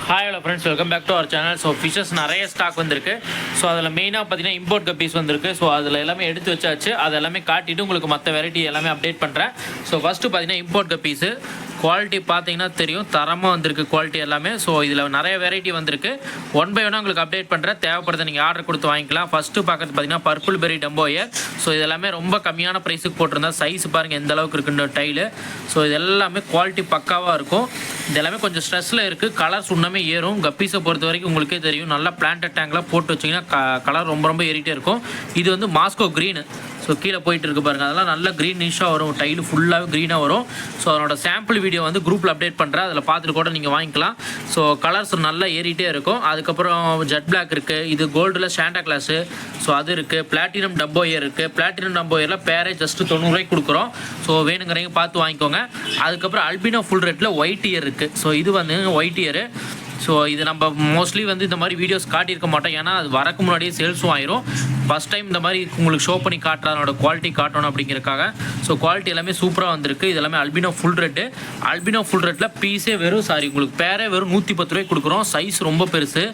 Hi hello friends, welcome back to our channel. So fishes நிறைய stock வந்திருக்கு. So அதில் மெயினாக பார்த்தீங்கன்னா இம்போர்ட் கப்பீஸ் வந்திருக்கு. ஸோ அதில் எல்லாமே எடுத்து வச்சாச்சு. அது எல்லாமே காட்டிட்டு உங்களுக்கு மற்ற வெரைட்டி எல்லாமே அப்டேட் பண்ணுறேன். ஸோ ஃபஸ்ட்டு பார்த்தீங்கன்னா இம்போர்ட் கப்பீஸு குவாலிட்டி பார்த்தீங்கன்னா தெரியும், தரமாக வந்திருக்கு குவாலிட்டி எல்லாமே. ஸோ இதில் நிறைய வெரைட்டி வந்திருக்கு. ஒன் பை ஒன்னாக உங்களுக்கு அப்டேட் பண்ணுறேன். தேவைப்படுறத நீங்கள் ஆர்டர் கொடுத்து வாங்கிக்கலாம். ஃபஸ்ட்டு பார்க்குறது பார்த்தீங்கன்னா பர்பிள் பெரி டம்போ இயர். ஸோ இது எல்லாமே ரொம்ப கம்மியான ப்ரைஸுக்கு போட்டிருந்தா. சைஸ் பாருங்கள் எந்த அளவுக்கு இருக்குன்னு டைலு. ஸோ இது எல்லாமே குவாலிட்டி பக்காவாக இருக்கும். இது எல்லாமே கொஞ்சம் ஸ்ட்ரெஸ்ஸில் இருக்குது. கலர்ஸ் இன்னமே ஏறும். கப்பீஸை பொறுத்த வரைக்கும் உங்களுக்கே தெரியும், நல்லா பிளான்டட் டேங்கில் போட்டு வச்சிங்கன்னா கலர் ரொம்ப ஏறிட்டே இருக்கும். இது வந்து மாஸ்கோ க்ரீனு. ஸோ கீழே போயிட்டு இருக்கு பாருங்கள், அதெல்லாம் நல்ல க்ரீனிஷாக வரும். டைலு ஃபுல்லாகவே க்ரீனாக வரும். ஸோ அதனோட சாம்பிள் வீடியோ வந்து குரூப்பில் அப்டேட் பண்ணுறேன். அதில் பார்த்துட்டு கூட நீங்கள் வாங்கிக்கலாம். ஸோ கலர்ஸ் நல்லா ஏறிட்டே இருக்கும். அதுக்கப்புறம் ஜெட் பிளாக் இருக்குது. இது கோல்டில் சாண்டா கிளாஸு. ஸோ அது இருக்குது. பிளாட்டினம் டம்போ இயர் இருக்குது. பிளாட்டினம் டம்போ இயரில் பேரே ஜஸ்ட்டு 90 ரூபாய்க்கு கொடுக்குறோம். ஸோ வேணுங்கிறவங்க பார்த்து வாங்கிக்கோங்க. அதுக்கப்புறம் அல்பினோ ஃபுல் ரேட்டில் ஒயிட் இயர் இருக்குது. ஸோ இது வந்து ஒயிட் இயரு. ஸோ இது நம்ம மோஸ்ட்லி வந்து இந்த மாதிரி வீடியோஸ் காட்டியிருக்க மாட்டோம். ஏன்னா அது வரக்கு முன்னாடியே சேல்ஸும் ஆயிரும். ஃபஸ்ட் டைம் இந்த மாதிரி உங்களுக்கு ஷோ பண்ணி காட்டுறதோட குவாலிட்டி காட்டணும் அப்படிங்கிறக்காக. ஸோ குவாலிட்டி எல்லாமே சூப்பராக வந்திருக்கு. இது எல்லாமே albino full rate. Albino full ரேட்டில் பீஸே உங்களுக்கு பேரே வெறும் 110 ரூபாய்க்கு கொடுக்குறோம். சைஸ் ரொம்ப பெருசு.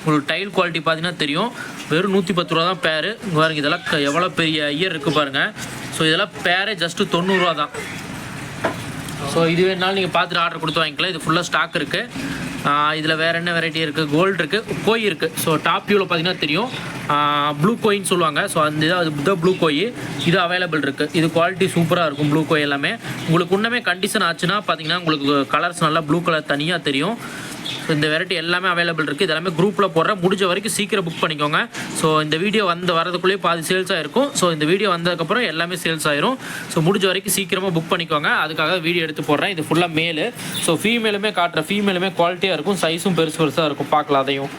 உங்களுக்கு டைல் குவாலிட்டி பார்த்தீங்கன்னா தெரியும். வெறும் 110 ரூபா தான் பேரு. பாருங்கள் இதெல்லாம் எவ்வளோ பெரிய இயர் இருக்குது பாருங்கள். ஸோ இதெல்லாம் பேரே ஜஸ்ட்டு 90 ரூபா தான். ஸோ இது வேணாலும் நீங்கள் பார்த்துட்டு ஆர்டர் கொடுத்து வாங்கிக்கலாம். இது ஃபுல்லாக ஸ்டாக் இருக்குது. இதில் வேறு என்ன வெரைட்டி இருக்குது? கோல்டு இருக்குது, கோய் இருக்குது. ஸோ டாப் வியூவில் பார்த்தீங்கன்னா தெரியும், ப்ளூ கோயின்னு சொல்லுவாங்க. ஸோ அந்த இது ப்ளூ கோய் இது அவைலபிள் இருக்குது. இது குவாலிட்டி சூப்பராக இருக்கும். ப்ளூ கோய் எல்லாமே உங்களுக்கு இன்னமே கண்டிஷன் ஆச்சுன்னா பார்த்தீங்கன்னா உங்களுக்கு கலர்ஸ் நல்லா ப்ளூ கலர் தனியாக தெரியும். ஸோ இந்த வெரைட்டி எல்லாமே அவைலபிள் இருக்குது. இதெல்லாமே குரூப்பில் போடுறேன். முடிஞ்ச வரைக்கும் சீக்கிரம் புக் பண்ணிக்கோங்க. ஸோ இந்த வீடியோ வரதுக்குள்ளேயே பாதி சேல்ஸ் ஆகிருக்கும். ஸோ இந்த வீடியோ வந்ததுக்கப்புறம் எல்லாமே சேல்ஸ் ஆயிரும். ஸோ முடிஞ்ச வரைக்கும் சீக்கிரமாக புக் பண்ணிக்கோங்க. அதுக்காக வீடியோ எடுத்து போடுறேன். இது ஃபுல்லாக மேலு. ஸோ ஃபீமேலுமே காட்டுறேன். ஃபீமேலுமே குவாலிட்டியாக இருக்கும். சைஸும் பெருசாக இருக்கும். பார்க்கலாம் அதையும்.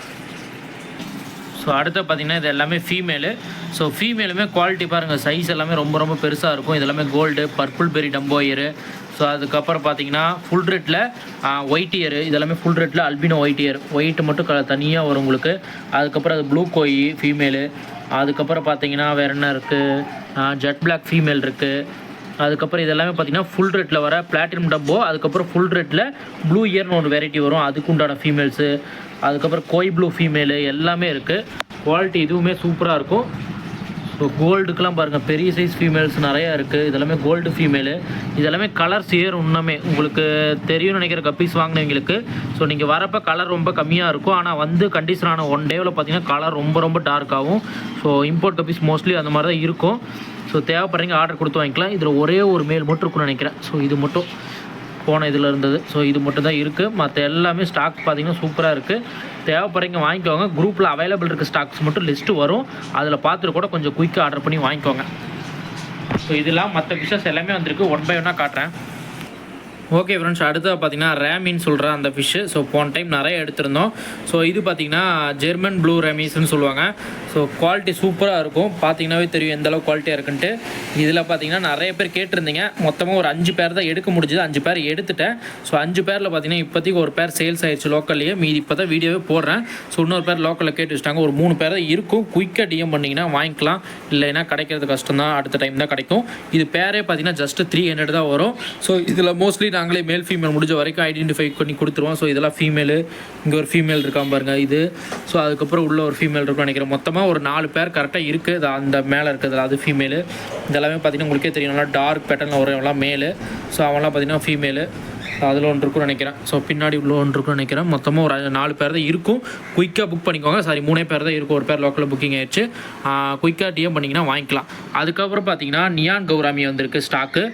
ஸோ அடுத்து பார்த்திங்கன்னா இது எல்லாமே ஃபீமேலு. ஸோ ஃபீமேலுமே குவாலிட்டி பாருங்கள், சைஸ் எல்லாமே ரொம்ப பெருசாக இருக்கும். இது எல்லாமே கோல்டு பர்பிள் பெரி டம்போ இயரு. ஸோ அதுக்கப்புறம் பார்த்தீங்கன்னா ஃபுல் ரேட்டில் ஒயிட் இயரு. இதெல்லாமே ஃபுல் ரேட்டில் அல்பினோ ஒயிட் இயர். ஒயிட் மட்டும் தனியாக வரும் உங்களுக்கு. அதுக்கப்புறம் அது ப்ளூ கோயி ஃபீமேலு. அதுக்கப்புறம் பார்த்தீங்கன்னா வேறு என்ன இருக்குது? ஜெட் பிளாக் ஃபீமேல் இருக்குது. அதுக்கப்புறம் இதெல்லாமே பார்த்தீங்கன்னா ஃபுல் ரேட்டில் வர பிளாட்டினம் டம்போ. அதுக்கப்புறம் ஃபுல் ரேட்டில் ப்ளூ இயர்னு ஒரு வெரைட்டி வரும், அதுக்கு உண்டான ஃபீமேல்ஸு. அதுக்கப்புறம் கோய் ப்ளூ ஃபீமேலு எல்லாமே இருக்குது. குவாலிட்டி இதுவுமே சூப்பராக இருக்கும். ஸோ கோல்டுக்கெலாம் பாருங்கள், பெரிய சைஸ் ஃபீமேல்ஸ் நிறையா இருக்குது. இதெல்லாமே கோல்டு ஃபீமேலு. இதெல்லாமே கலர்ஸ் இன்னமே உங்களுக்கு தெரியும்னு நினைக்கிற கப்பீஸ் வாங்கினவங்களுக்கு. ஸோ நீங்கள் வரப்போ கலர் ரொம்ப கம்மியாக இருக்கும். ஆனால் வந்து கண்டிஷனான ஒன் டேவில் பார்த்தீங்கன்னா கலர் ரொம்ப டார்க்காகும். ஸோ இம்போர்ட் கப்பீஸ் மோஸ்ட்லி அந்த மாதிரி தான் இருக்கும். ஸோ தேவைப்படுறீங்க ஆர்டர் கொடுத்து வாங்கிக்கலாம். இதில் ஒரே ஒரு மேல் மட்டும் இருக்குன்னு நினைக்கிறேன். ஸோ இது மட்டும் போன இதில் இருந்தது. ஸோ இது மட்டும் தான் இருக்குது. மற்ற எல்லாமே ஸ்டாக் பார்த்திங்கன்னா சூப்பராக இருக்குது. தேவைப்படுறீங்க வாங்கிக்கோங்க. குரூப்பில் அவைலபிள் இருக்க ஸ்டாக்ஸ் மட்டும் லிஸ்ட்டு வரும். அதில் பார்த்துட்டு கூட கொஞ்சம் குயிக்காக ஆர்டர் பண்ணி வாங்கிக்கோங்க. ஸோ இதெல்லாம் மற்ற ஃபிஷ்ஷஸ் எல்லாமே வந்திருக்கு. ஒன் பை ஒன்னாக காட்டுறேன். ஓகே ஃப்ரெண்ட்ஸ், அடுத்து பார்த்தீங்கன்னா ரேமின்னு சொல்கிற அந்த ஃபிஷ்ஷு. ஸோ போன டைம் நிறைய எடுத்திருந்தோம். ஸோ இது பார்த்தீங்கன்னா ஜெர்மன் ப்ளூ ரேமிஸ்ன்னு சொல்லுவாங்க. ஸோ குவாலிட்டி சூப்பராக இருக்கும். பார்த்தீங்கன்னாவே தெரியும் எந்தளவு குவாலிட்டியாக இருக்குன்ட்டு. இதில் பார்த்தீங்கன்னா நிறைய பேர் கேட்டிருந்தீங்க. மொத்தமாக ஒரு 5 பேர் தான் எடுக்க முடிஞ்சுது. 5 பேர் எடுத்துட்டேன். ஸோ 5 பேரில் பார்த்தீங்கன்னா இப்போதைக்கு ஒரு பேர் சேல்ஸ் ஆயிடுச்சு லோக்கல்லையே. மீதி இப்போ தான் வீடியோவே போடுறேன். ஸோ இன்னொரு பேர் லோக்கலில் கேட்டு வச்சுட்டாங்க. ஒரு 3 பேர் தான் இருக்கும். குயிக்காக டிஎம் பண்ணிங்கன்னா வாங்கிக்கலாம். இல்லைன்னா கிடைக்கிறது கஷ்டம் தான். அடுத்த டைம் தான் கிடைக்கும். இது பேரே பார்த்தீங்கன்னா ஜஸ்ட்டு 300 தான் வரும். ஸோ இதில் மோஸ்ட்லி நாங்களே மேல் ஃபீமேல் முடிஞ்ச வரைக்கும் ஐடென்டிஃபை பண்ணி கொடுத்துருவோம். ஸோ இதெல்லாம் ஃபீமேலு. இங்கே ஒரு ஃபீமேல் இருக்காம பாருங்கள் இது. ஸோ அதுக்கப்புறம் உள்ள ஒரு ஃபீமேல் இருக்குன்னு நினைக்கிறேன். மொத்தமாக ஒரு 4 பேர் கரெக்டாக இருக்குது. அந்த மேலே இருக்கிறது அது ஃபீமேலு. இதெல்லாமே பார்த்தீங்கன்னா உங்களுக்கே தெரியும், நல்லா டார்க் பேட்டர்னில் வரவங்களாம் மேலு. ஸோ அவங்களாம் பார்த்தீங்கன்னா ஃபீமேலு. அதில் ஒன்று இருக்குன்னு நினைக்கிறேன். ஸோ பின்னாடி உள்ள ஒன்று இருக்குன்னு நினைக்கிறேன். மொத்தமாக ஒரு 4 பேர் தான் இருக்கும். குயிக்காக புக் பண்ணிக்கோங்க. 3 பேர் தான் இருக்கும். ஒரு பேர் லோக்கலில் புக்கிங் ஆயிடுச்சு. குயிக்காக டிஎம் பண்ணிங்கன்னா வாங்கிக்கலாம். அதுக்கப்புறம் பார்த்தீங்கன்னா நியான் கௌராமி வந்திருக்கு ஸ்டாக்கு.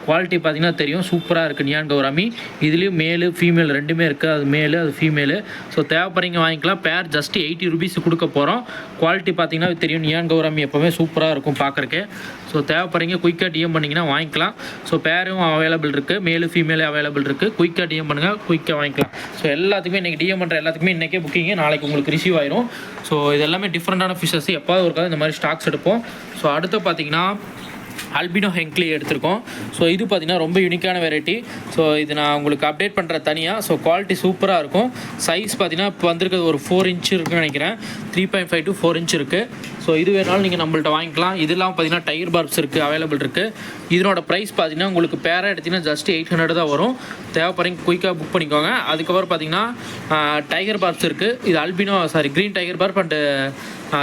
குவாலிட்டி பார்த்தீங்கன்னா தெரியும், சூப்பராக இருக்குது நியான் கௌராமி. இதுலேயும் மேலு ஃபீமேல் ரெண்டுமே இருக்குது. அது மேலு அது ஃபீமேலு. ஸோ தேவைப்படுறீங்க வாங்கிக்கலாம். பேர் ஜஸ்ட்டு 80 ருபீஸ் கொடுக்க போகிறோம். குவாலிட்டி பார்த்தீங்கன்னா தெரியும், நியான் கௌராமி எப்போவுமே சூப்பராக இருக்கும் பார்க்குறக்கு. ஸோ தேவைப்படுறீங்க குயிக்காக டிஎம் பண்ணிங்கன்னா வாங்கிக்கலாம். ஸோ பேரும் அவைலபிள் இருக்குது. மேலு ஃபீமேலு அவைலபிள் இருக்குது. குயிக்காக டிஎம் பண்ணுங்கள், குயிக்காக வாங்கிக்கலாம். ஸோ எல்லாத்துக்குமே இன்றைக்கி டிஎம் பண்ணுற எல்லாத்துக்குமே இன்றைக்கே புக்கிங்கு, நாளைக்கு உங்களுக்கு ரிசீவ் ஆயிரும். ஸோ இது எல்லாமே டிஃப்ரெண்ட்டான ஃபிஷ்ஷஸ். எப்பாவது ஒருக்காவது இந்த மாதிரி ஸ்டாக்ஸ் எடுப்போம். ஸோ அடுத்து பார்த்தீங்கன்னா அல்பினோ ஹெங்க்லி எடுத்திருக்கோம். ஸோ இது பார்த்திங்கன்னா ரொம்ப யூனிக்கான வெரைட்டி. ஸோ இது நான் உங்களுக்கு அப்டேட் பண்ணுற தனியாக. ஸோ குவாலிட்டி சூப்பராக இருக்கும். சைஸ் பார்த்திங்கன்னா இப்போ வந்திருக்கிறது ஒரு 4 இன்ச் இருக்குன்னு நினைக்கிறேன். 3.5 to 4 இன்ச் இருக்குது. ஸோ இது வேணாலும் நீங்கள் நம்மள்ட்ட வாங்கிக்கலாம். இதெல்லாம் பார்த்திங்கன்னா டைகர் பார்ப்ஸ் இருக்குது, அவைலபிள் இருக்குது. இதனோட ப்ரைஸ் பார்த்திங்கன்னா உங்களுக்கு பேராக எடுத்திங்கன்னா ஜஸ்ட் 800 தான் வரும். தேவைப்படுறீங்க குயிக்காக புக் பண்ணிக்கோங்க. அதுக்கப்புறம் பார்த்திங்கன்னா டைகர் பார்ப்ஸ் இருக்குது. இது albino green tiger barb and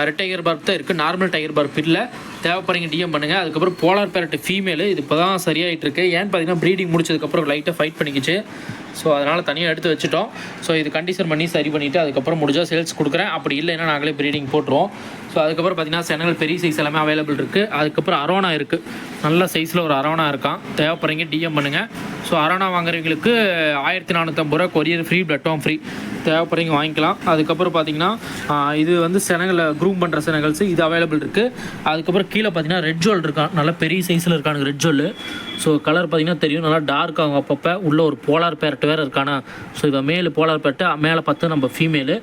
red tiger barb தான் இருக்குது. நார்மல் டைகர் பார்ப் இல்லை. தேவைப்படுறீங்க டிஎம் பண்ணுங்கள். அதுக்கப்புறம் போலார் பேரட் ஃபீமேலு இது இப்போ தான் சரியாயிட்டு இருக்குது. ஏன்னு பார்த்தீங்கன்னா ப்ரீடிங் முடிச்சதுக்கப்புறம் லைட்டாக ஃபைட் பண்ணிக்கிச்சு. ஸோ அதனால் தனியாக எடுத்து வச்சுட்டோம். ஸோ இது கண்டிஷன் பண்ணி சரி பண்ணிவிட்டு அதுக்கப்புறம் முடிஞ்சால் சேல்ஸ் கொடுக்குறேன். அப்படி இல்லைன்னா நாங்களே ப்ரீடிங் போட்டுருவோம். ஸோ அதுக்கப்புறம் பார்த்திங்கன்னா செனகல் பெரிய சைஸ் எல்லாமே அவைலபிள் இருக்குது. அதுக்கப்புறம் அரோனா இருக்குது. நல்ல சைஸில் ஒரு அரோனா இருக்கான். தேவைப்படுறீங்க டிஎம் பண்ணுங்கள். ஸோ அரோனா வாங்குறவங்களுக்கு 1450 ரூபா கொரியர் ஃப்ரீ, பிளட்டும் ஃப்ரீ. தேவைப்படுறீங்க வாங்கிக்கலாம். அதுக்கப்புறம் பார்த்திங்கன்னா இது வந்து செனகலை க்ரூம் பண்ணுற செனகல்ஸ் இது அவைலபிள் இருக்குது. அதுக்கப்புறம் கீழே பார்த்திங்கன்னா ரெட் ஜோல் இருக்கான். நல்லா பெரிய சைஸில் இருக்கானுங்க ரெட் ஜோல். ஸோ கலர் பார்த்திங்கன்னா தெரியும், நல்லா டார்க் ஆகும். அப்பப்போ உள்ளே ஒரு போலார் பேரட் வேறு இருக்கானா. ஸோ இதை மேலு போலார் பேரட்டு, மேலே பார்த்து நம்ம ஃபீமேலு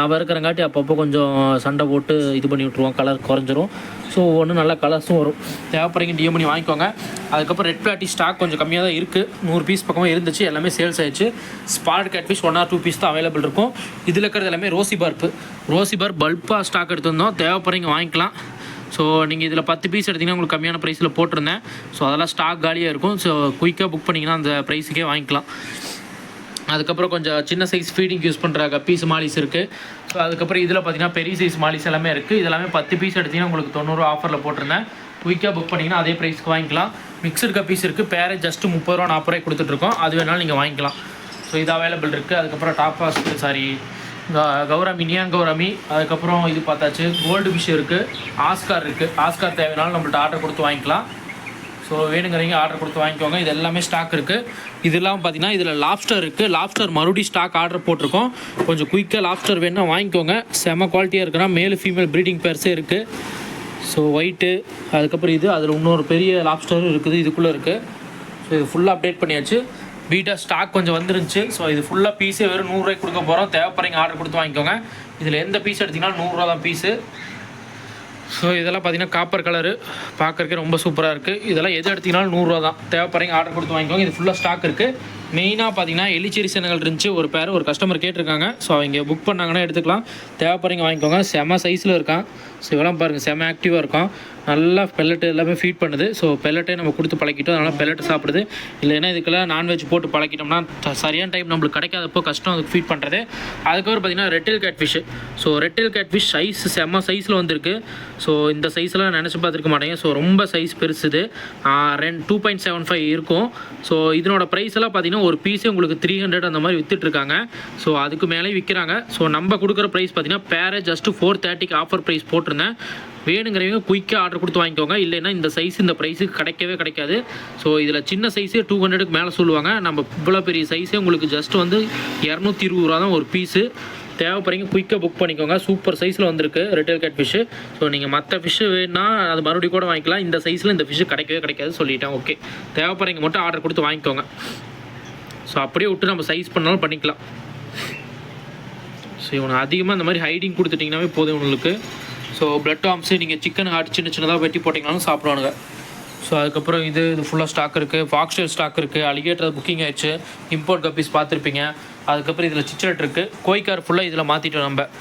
அவள் இருக்கிறங்காட்டி அப்பப்போ கொஞ்சம் சண்டை போட்டு இது பண்ணி விட்ருவோம், கலர் குறைஞ்சிரும். ஸோ ஒன்று நல்ல கலர்ஸும் வரும். தேவைப்படுறீங்க டிஎம் பண்ணி வாங்கிக்கோங்க. அதுக்கப்புறம் ரெட் பிளாட்டி ஸ்டாக் கொஞ்சம் கம்மியாக தான் இருக்குது. 100 பீஸ் பக்கமாக இருந்துச்சு, எல்லாமே சேல்ஸ் ஆயிடுச்சு. ஸ்பாட் கேட்ஃபிஷ் 1 or 2 பீஸ் தான் அவைலபிள் இருக்கும். இதில் இருக்கிறது எல்லாமே ரோசி பார்ப் பல்பாக ஸ்டாக் எடுத்துருந்தோம். தேவைப்படுறீங்க வாங்கிக்கலாம். ஸோ நீங்கள் இதில் 10 பீஸ் எடுத்திங்கன்னா உங்களுக்கு கம்மியான ப்ரைஸில் போட்டிருந்தேன். ஸோ அதெல்லாம் ஸ்டாக் காலியாக இருக்கும். ஸோ குயிக்காக புக் பண்ணிங்கன்னா அந்த ப்ரைஸுக்கே வாங்கிக்கலாம். அதுக்கப்புறம் கொஞ்சம் சின்ன சைஸ் ஃபீடிங் யூஸ் பண்ணுற கப்பீஸ் மாலிஸ் இருக்குது. ஸோ அதுக்கப்புறம் இதில் பார்த்திங்கன்னா பெரிய சைஸ் மாலிஸ் எல்லாமே இருக்குது. இதெல்லாமே 10 பீஸ் எடுத்திங்கன்னா உங்களுக்கு 90 ஆஃபரில் போட்டிருந்தேன். குயிக்காக புக் பண்ணிங்கன்னா அதே ப்ரைஸ்க்கு வாங்கிக்கலாம். மிக்சர் கப்பீஸ் இருக்குது. பேரே ஜஸ்ட்டு 30 ரூபா 40 ரூபாய் கொடுத்துட்ருக்கோம். அது வேணாலும் நீங்கள் வாங்கிக்கலாம். ஸோ இது அவைலபிள் இருக்குது. அதுக்கப்புறம் கௌரமி, நியான் கௌரமி. அதுக்கப்புறம் இது பார்த்தாச்சு. கோல்டு ஃபிஷ் இருக்குது. ஆஸ்கார் இருக்குது. ஆஸ்கார் தேவைனாலும் நம்மள்ட்ட ஆர்டர் கொடுத்து வாங்கிக்கலாம். ஸோ வேணுங்கிறவங்க ஆர்டர் கொடுத்து வாங்கிக்கோங்க. இது எல்லாமே ஸ்டாக் இருக்குது. இதெல்லாம் பார்த்திங்கன்னா இதில் லாப்ஸ்டர் இருக்குது. லாப்ஸ்டர் மறுபடியும் ஸ்டாக் ஆர்டர் போட்டிருக்கோம். கொஞ்சம் குயிக்காக லாப்ஸ்டர் வேணுன்னா வாங்கிக்கோங்க. செம குவாலிட்டியாக இருக்குன்னா மேல் ஃபீமேல் ப்ரீடிங் பேர்ஸே இருக்குது. ஸோ ஒயிட்டு, அதுக்கப்புறம் இது அதில் இன்னொரு பெரிய லாப்ஸ்டரும் இருக்குது, இதுக்குள்ளே இருக்குது. ஸோ இது ஃபுல்லாக அப்டேட் பண்ணியாச்சு. பீட்டா ஸ்டாக் கொஞ்சம் வந்துருந்துச்சு. ஸோ இது ஃபுல்லாக பீஸே வெறும் 100 ரூபாய்க்கு கொடுக்க போகிறோம். தேவைப்படுறீங்க ஆர்டர் கொடுத்து வாங்கிக்கோங்க. இதில் எந்த பீஸ் எடுத்திங்கனாலும் 100 ரூபா தான் பீஸு. ஸோ இதெல்லாம் பார்த்திங்கன்னா காப்பர் கலரு பார்க்குறக்கே ரொம்ப சூப்பராக இருக்குது. இதெல்லாம் எது எடுத்திங்கனாலும் 100 ரூபா தான். தேவைப்படுறீங்க ஆர்டர் கொடுத்து வாங்கிக்கோங்க. இது ஃபுல்லாக ஸ்டாக் இருக்குது. மெயினாக பார்த்திங்கன்னா எலிச்சேரி செனகல் இருந்துச்சு. ஒரு பேர் ஒரு கஸ்டமர் கேட்டிருக்காங்க. ஸோ அவங்க புக் பண்ணாங்கன்னா எடுத்துக்கலாம். தேவைப்படுறீங்க வாங்கிக்கோங்க. செம சைஸில் இருக்கான். ஸோ இதெல்லாம் பாருங்கள், செம ஆக்டிவாக இருக்கும். நல்லா பெல்லட்டு எல்லாமே ஃபீட் பண்ணுது. ஸோ பெல்லட்டே நம்ம கொடுத்து பழக்கிட்டோம். அதனால் பெல்லட்டு சாப்பிடுது. இல்லைன்னா இதுக்கெல்லாம் நான்வெஜ் போட்டு பழக்கிட்டோம்னா சரியான டைம் நம்மளுக்கு கிடைக்காதப்போ கஷ்டம் அதுக்கு ஃபீட் பண்ணுறது. அதுக்கப்புறம் பார்த்திங்கன்னா ரெட்டில் கேட்ஃபிஷ். ஸோ ரெட்டில் கேட்ஃபிஷ் சைஸ் செம்ம சைஸில் வந்திருக்கு. ஸோ இந்த சைஸ்லாம் நினச்சி பார்த்துருக்க மாட்டேங்க. ஸோ ரொம்ப சைஸ் பெருசுது. 2.75 இருக்கும். ஸோ இதனோட ப்ரைஸ் எல்லாம் பார்த்திங்கன்னா ஒரு பீஸே உங்களுக்கு 300 அந்த மாதிரி விற்றுட்ருக்காங்க. ஸோ அதுக்கு மேலே விற்கிறாங்க. ஸோ நம்ம கொடுக்குற ப்ரைஸ் பார்த்திங்கன்னா பேரே ஜஸ்ட்டு 430 ஆஃபர் ப்ரைஸ் போட்டிருந்தேன். வேணுங்கிறவங்க குயிக்காக ஆர்டர் கொடுத்து வாங்கிக்கோங்க. இல்லைன்னா இந்த சைஸ் இந்த ப்ரைஸுக்கு கிடைக்காது. ஸோ இதில் சின்ன சைஸே 200க்கு மேலே சொல்லுவாங்க. நம்ம இவ்வளோ பெரிய சைஸே உங்களுக்கு ஜஸ்ட் வந்து 220 ரூபா தான் ஒரு பீஸு. தேவைப்படுறீங்க குயிக்காக புக் பண்ணிக்கோங்க. சூப்பர் சைஸில் வந்திருக்கு ரெட்டில் கேட் ஃபிஷ்ஷு. ஸோ நீங்கள் மற்ற ஃபிஷ்ஷு வேணுன்னா அது மறுபடியும் கூட வாங்கிக்கலாம். இந்த சைஸில் இந்த ஃபிஷ்ஷு கிடைக்காது சொல்லிட்டேன். ஓகே, தேவைப்படுறீங்க மட்டும் ஆர்டர் கொடுத்து வாங்கிக்கோங்க. ஸோ அப்படியே விட்டு நம்ம சைஸ் பண்ணாலும் பண்ணிக்கலாம். ஸோ இவனை அதிகமாக இந்த மாதிரி ஹைடிங் கொடுத்துட்டிங்கனாவே போதும் உங்களுக்கு. ஸோ பிளட் ஆம்ஸு நீங்கள் சிக்கன் ஹார்ட் சின்னதாக வெட்டி போட்டிங்கனாலும் சாப்பிடுவானுங்க. ஸோ அதுக்கப்புறம் இது ஃபுல்லாக ஸ்டாக் இருக்குது. ஃபாக்ஸ்டெயில் ஸ்டாக் இருக்குது. அலிகேட்டர் புக்கிங் ஆயிடுச்சு. இம்போர்ட் கப்பீஸ் பார்த்துருப்பீங்க. அதுக்கப்புறம் இதில் சிச்சலட் இருக்குது. கோய்கார் ஃபுல்லாக இதில் மாற்றிட்டோம் நம்ம.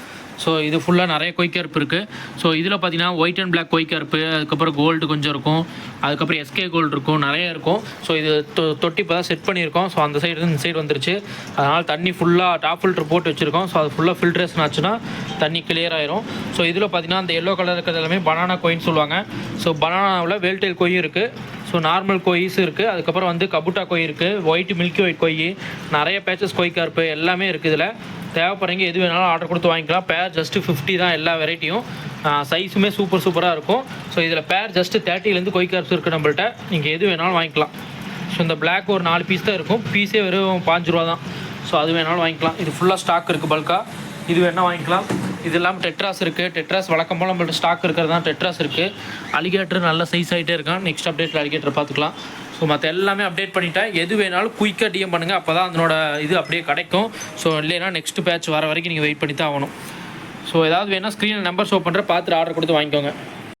ஸோ இது ஃபுல்லாக நிறைய கொய்கருப்பு இருக்குது. ஸோ இதில் பார்த்தீங்கன்னா ஒயிட் அண்ட் பிளாக் கொய்கருப்பு, அதுக்கப்புறம் கோல்டு கொஞ்சம் இருக்கும், அதுக்கப்புறம் எஸ்கே கோல்டு இருக்கும், நிறைய இருக்கும். ஸோ இது தொட்டி இப்போ தான் செட் பண்ணியிருக்கோம். ஸோ அந்த சைடு இந்த சைடு வந்துருச்சு. அதனால் தண்ணி ஃபுல்லாக டாப் ஃபில்ட்ரு போட்டு வச்சுருக்கோம். ஸோ அது ஃபுல்லாக ஃபில்ட்ரேஷன் ஆச்சுன்னா தண்ணி கிளியர் ஆயிரும். ஸோ இதில் பார்த்தீங்கன்னா அந்த எல்லோ கலர் இருக்கிறது எல்லாமே பனானா கோயின்னு சொல்லுவாங்க. ஸோ பனானாவில் வேல்டெயில் கொய் இருக்குது. ஸோ நார்மல் கொய்ஸ் இருக்குது. அதுக்கப்புறம் வந்து கபுட்டா கொய் இருக்குது, ஒயிட் மில்கி ஒயிட் கொய், நிறைய பேச்சஸ் கொய் கருப்பு எல்லாமே இருக்குது. இதில் தேவைப்படுறீங்க எது வேணாலும் ஆர்டர் கொடுத்து வாங்கிக்கலாம். பேர் ஜஸ்ட்டு 50 தான் எல்லா வெரைட்டியும். சைஸுமே சூப்பராக இருக்கும். ஸோ இதில் பேர் ஜஸ்ட்டு 30லேருந்து கொய் கருப்ஸ் இருக்குது நம்மள்ட்ட. நீங்கள் எது வேணாலும் வாங்கிக்கலாம். ஸோ இந்த பிளாக் ஒரு 4 பீஸ் தான் இருக்கும். பீஸே வெறும் 5 ரூபா தான். ஸோ அது வேணாலும் வாங்கிக்கலாம். இது ஃபுல்லாக ஸ்டாக் இருக்குது பல்காக. இது வேணால் வாங்கிக்கலாம். இது இல்லாமல் டெட்ராஸ் இருக்குது. டெட்ராஸ் வழக்கம் போல் நம்மள்ட்ட ஸ்டாக் இருக்கிறது தான் டெட்ராஸ் இருக்குது. அலிகேட்டர் நல்ல சைஸ் ஆகிட்டே இருக்கான். நெக்ஸ்ட் அப்டேட்டில் அலிகேட்டர் பார்த்துக்கலாம். ஸோ மற்ற எல்லாமே அப்டேட் பண்ணிட்டேன். எது வேணாலும் குயிக்காக டிஎம் பண்ணுங்கள். அப்போ தான் அதனோட இது அப்படியே கிடைக்கும். ஸோ இல்லைன்னா நெக்ஸ்ட் பேட்ச் வர வரைக்கும் நீங்கள் வெயிட் பண்ணி தான் ஆகணும். ஸோ ஏதாவது வேணால் ஸ்க்ரீனில் நம்பர் ஷோ பண்ணுற பார்த்துட்டு ஆர்டர் கொடுத்து வாங்கிக்கோங்க.